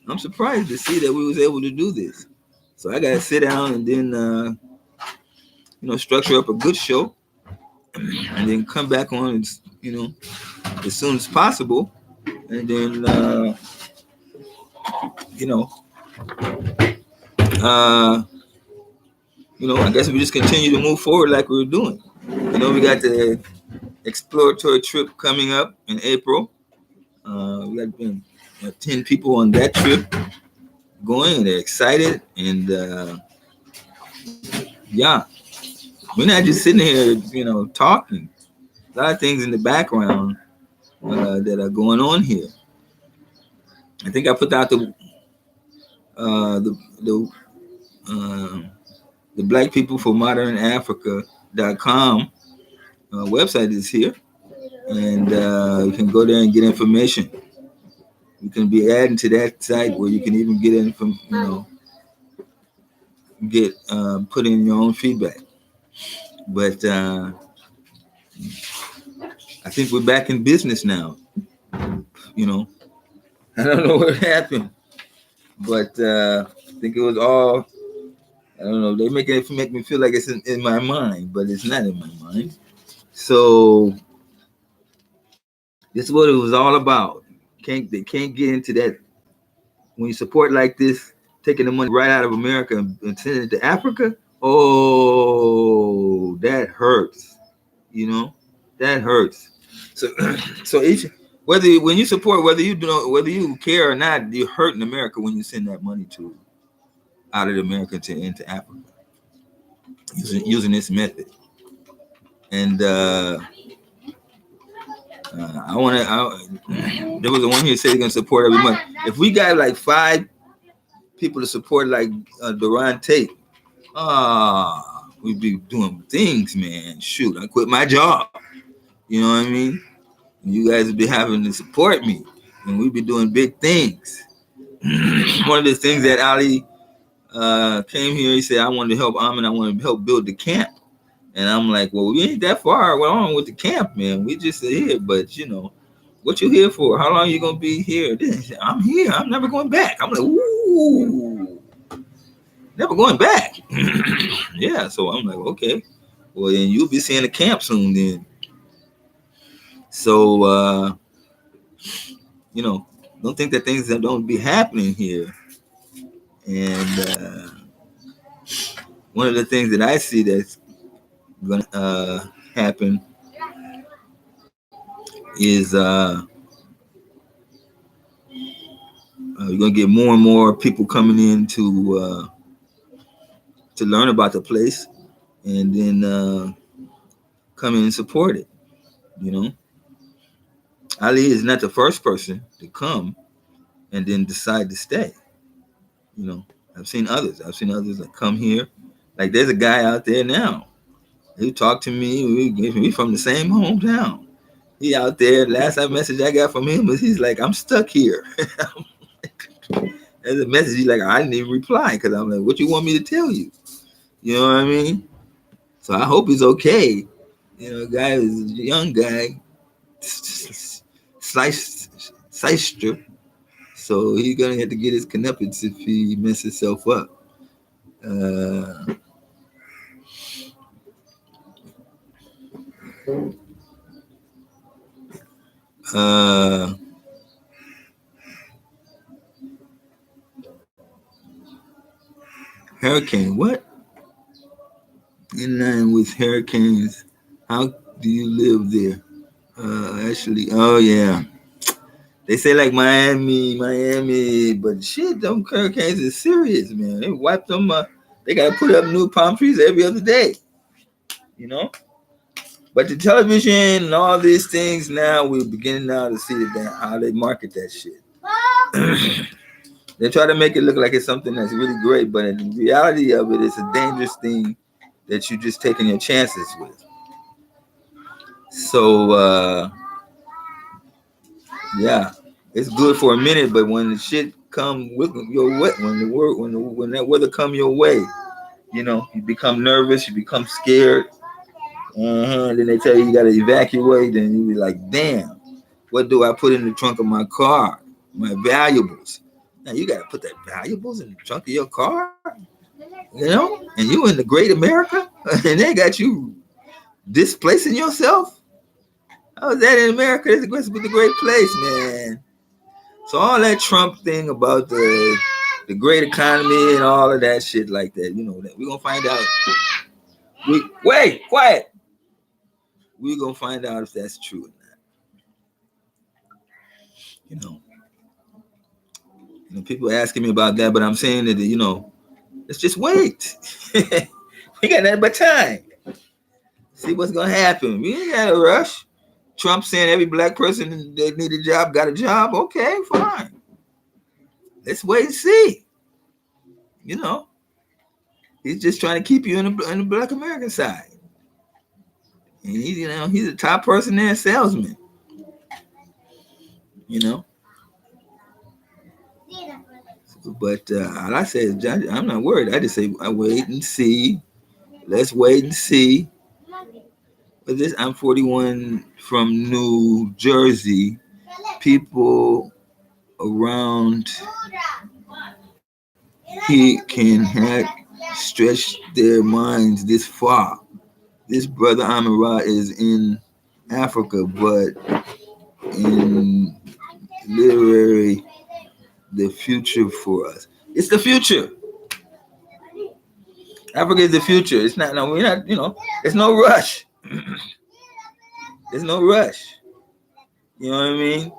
[SPEAKER 2] I'm surprised to see that we was able to do this. So I got to sit down and then, structure up a good show and then come back on, as soon as possible. And then, I guess we just continue to move forward like we were doing. We got the exploratory trip coming up in April. We got 10 people on that trip going, and they're excited. And yeah, we're not just sitting here, talking. A lot of things in the background that are going on here. I think I put out the Black People for Modern Africa.com website is here, and you can go there and get information. You can be adding to that site where you can even get in from, put in your own feedback. But I think we're back in business now. I don't know what happened, but I think it was all, I don't know, they make me feel like it's in my mind, but it's not in my mind. So this is what it was all about. They can't get into that. When you support like this, taking the money right out of America and sending it to Africa, oh, that hurts. That hurts. So when you support, whether you care or not, you're hurting America when you send that money out of America into Africa using this method. And there was the one here said they're gonna support every month. If we got like 5 people to support like Duran Tate, we'd be doing things, man. Shoot, I quit my job. You know what I mean? You guys would be having to support me, and we'd be doing big things. One of the things that Ali came here, he said, I wanted to help Amin, I want to help build the camp. And I'm like, well, we ain't that far on with the camp, man. We just here, but what you here for? How long you gonna be here? Said, I'm here. I'm never going back. I'm like, ooh, never going back. Yeah, so I'm like, okay. Well, then you'll be seeing the camp soon then. So, don't think that things don't be happening here. And one of the things that I see that's going to happen is you're going to get more and more people coming in to learn about the place and then come in and support it. Ali is not the first person to come and then decide to stay. I've seen others that come here. Like there's a guy out there now who talked to me. We from the same hometown. He out there. Last message I got from him was he's like, I'm stuck here. There's a message he's like, I didn't even reply because I'm like, what you want me to tell you? You know what I mean? So I hope he's okay. Guy is a young guy, shyster. So he's gonna have to get his comeuppance if he messes himself up. Uh, uh, Hurricane, what? In line with hurricanes, how do you live there? Actually, oh yeah. They say like Miami, but shit, them hurricanes is serious, man. They wipe them up. They gotta put up new palm trees every other day, you know? But the television and all these things now, we're beginning now to see that how they market that shit. They try to make it look like it's something that's really great, but in the reality of it, it's a dangerous thing that you're just taking your chances with. So yeah, it's good for a minute, but when the shit come with your way, when that weather come your way, you become nervous, you become scared. Then they tell you got to evacuate, and you be like, damn, what do I put in the trunk of my car? My valuables. Now you got to put that valuables in the trunk of your car, and you in the great America, and they got you displacing yourself. How is that in America? It's going to be the great place, man. So all that Trump thing about the great economy and all of that shit like that, that we're gonna find out. Wait, quiet. We're gonna find out if that's true or not. People asking me about that, but I'm saying that let's just wait. We got nothing but time. See what's gonna happen. We ain't gotta rush. Trump saying every black person that need a job got a job. Okay, fine. Let's wait and see. He's just trying to keep you in the black American side. And he's a top person there, salesman. But all I say is, I'm not worried. I just say, I wait and see. Let's wait and see. But I'm 41 from New Jersey. People around he can have stretched their minds this far. This brother Amara is in Africa, but in literary the future for us. It's the future. Africa is the future. It's not. No, we're not. There's no rush. There's no rush. You know what I mean?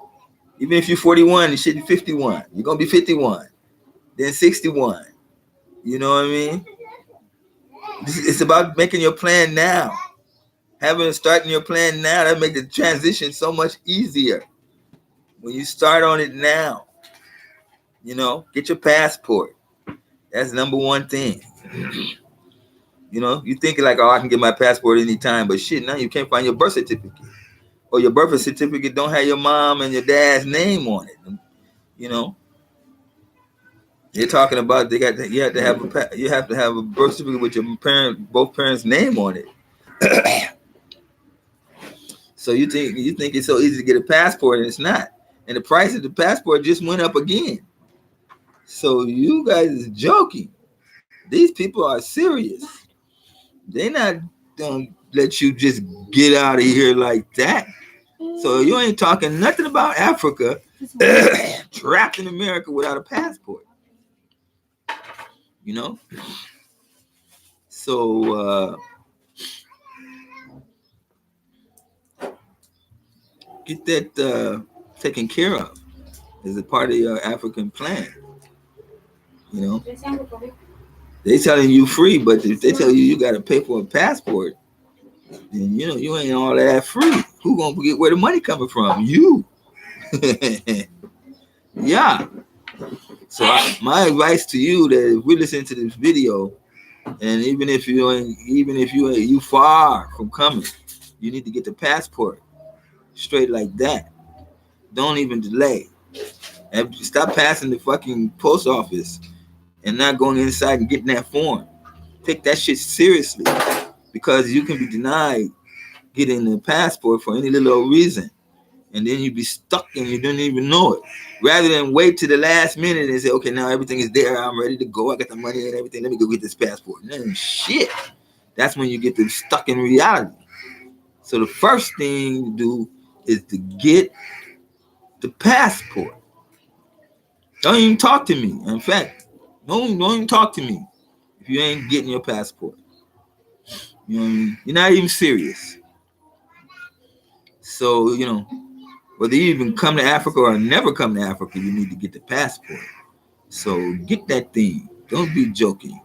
[SPEAKER 2] Even if you're 41, you should be 51. You're gonna be 51, then 61. You know what I mean? It's about making your plan now. Starting your plan now, that make the transition so much easier. When you start on it now, get your passport. That's number one thing. You think like, oh, I can get my passport anytime, but shit, now you can't find your birth certificate. Or your birth certificate don't have your mom and your dad's name on it. They're talking about you have to have a birth certificate with your both parents' name on it. So you think it's so easy to get a passport, and it's not. And the price of the passport just went up again. So you guys is joking. These people are serious. They're not gonna let you just get out of here like that. So you ain't talking nothing about Africa trapped in America without a passport. So get that taken care of as a part of your African plan. They telling you free, but if they tell you got to pay for a passport, then you ain't all that free. Who gonna get where the money coming from? You. Yeah. So my advice to you that if we listen to this video, and even if you far from coming, you need to get the passport straight like that. Don't even delay. And stop passing the fucking post office and not going inside and getting that form. Take that shit seriously, because you can be denied getting a passport for any little old reason. And then you be stuck and you don't even know it. Rather than wait to the last minute and say, okay, now everything is there. I'm ready to go. I got the money and everything. Let me go get this passport. And then shit. That's when you get them stuck in reality. So the first thing to do is to get the passport. Don't even talk to me. In fact, don't even talk to me if you ain't getting your passport. You know what I mean? You're not even serious. So, whether you even come to Africa or never come to Africa, you need to get the passport. So get that thing. Don't be joking.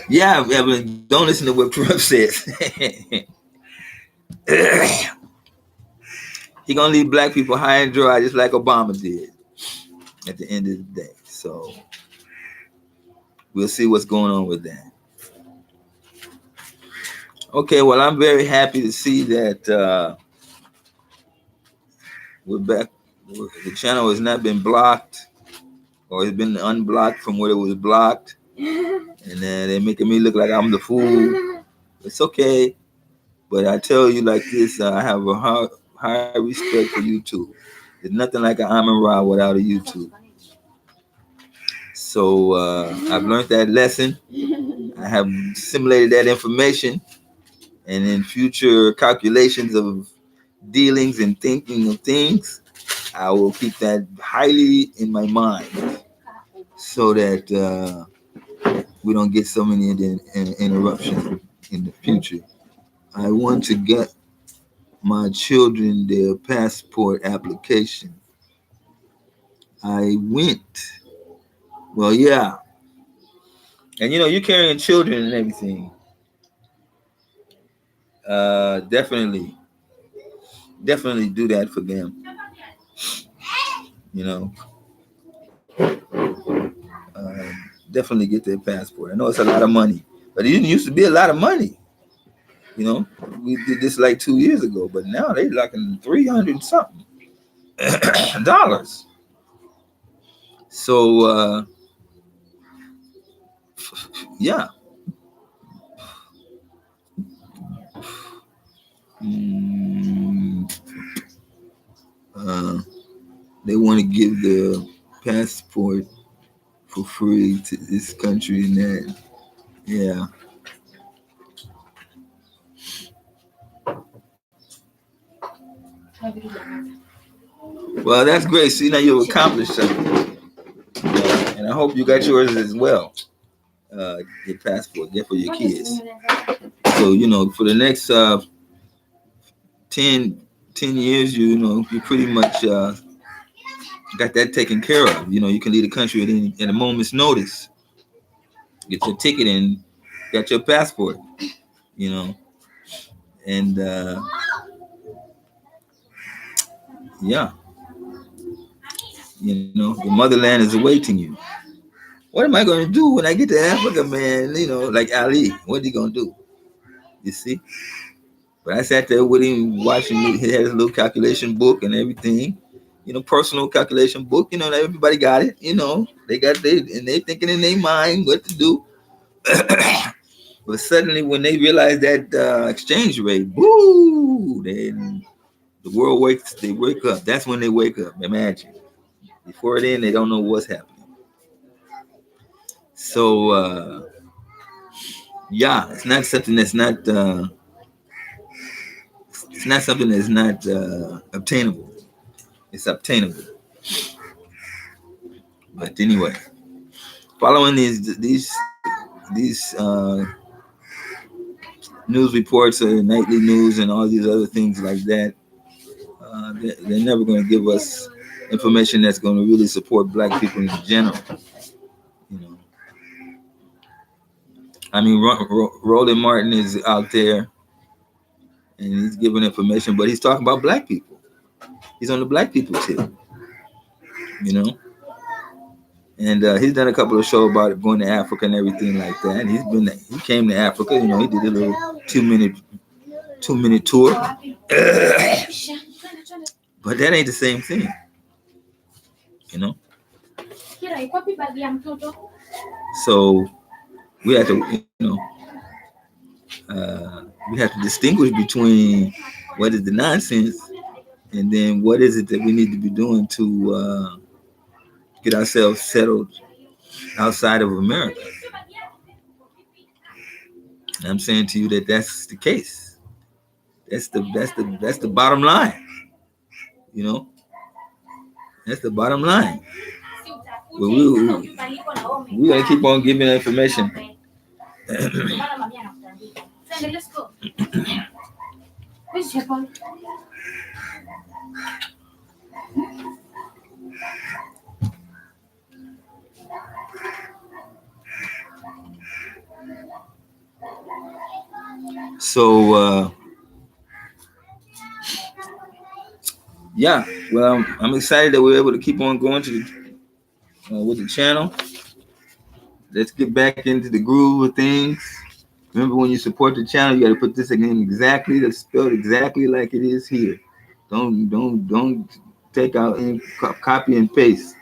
[SPEAKER 2] Yeah, Evalyne, don't listen to what Trump says. He gonna leave black people high and dry just like Obama did at the end of the day. So we'll see what's going on with that. Okay, well, I'm very happy to see that we're back. The channel has not been blocked or it's been unblocked from where it was blocked. And they're making me look like I'm the fool. It's okay. But I tell you like this, I have a high respect for YouTube. There's nothing like an Amon Ra without a YouTube. So I've learned that lesson. I have assimilated that information. And in future calculations of dealings and thinking of things, I will keep that highly in my mind so that we don't get so many interruptions in the future. I want to get my children their passport application. I went. Well, yeah. And you're carrying children and everything. Definitely do that for them. You know, definitely get their passport. I know it's a lot of money, but it didn't used to be a lot of money. We did this like 2 years ago, but now they like in 300 something dollars. So yeah. Mm, they want to give the passport for free to this country and that. Yeah. Well, that's great. See, now you've accomplished something. And I hope you got yours as well. Your passport, get for your kids. So, for the next 10 years, you pretty much got that taken care of. You can leave the country at a moment's notice. Get your ticket and got your passport, and yeah, the motherland is awaiting you. What am I going to do when I get to Africa, man? Like Ali, what are you going to do? You see? But I sat there with him watching. He had his little calculation book and everything. Personal calculation book. Everybody got it. They and they thinking in their mind what to do. But suddenly, when they realize that exchange rate, woo! Then the world wakes. They wake up. That's when they wake up. Imagine. Before then, they don't know what's happening. So yeah, it's not something that's not. It's not something that's not obtainable. It's obtainable. But anyway, following these news reports or nightly news and all these other things like that, they're never going to give us information that's going to really support black people in general. I mean, Roland Martin is out there and he's giving information, but he's talking about black people. He's on the black people tip, And he's done a couple of shows about going to Africa and everything like that. And he came to Africa, he did a little 2-minute tour. But that ain't the same thing, So we have to, we have to distinguish between what is the nonsense and then what is it that we need to be doing to get ourselves settled outside of America. And I'm saying to you that that's the case. That's the bottom line. You know, that's the bottom line. But we're gonna keep on giving information. So yeah, well, I'm excited that we're able to keep on going to with the channel. Let's get back into the groove of things. Remember, when you support the channel, you got to put this again exactly, that's spelled exactly like it is here. Don't take out any copy and paste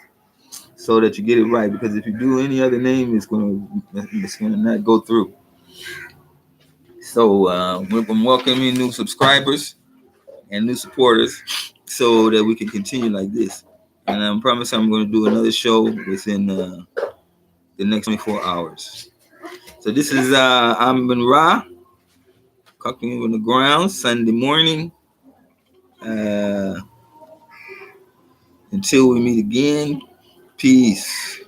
[SPEAKER 2] so that you get it right. Because if you do any other name, it's gonna not go through. So I'm welcoming new subscribers and new supporters so that we can continue like this. And I promise I'm going to do another show within the next 24 hours. So this is Amin Ra, cooking on the ground, Sunday morning. Until we meet again, peace.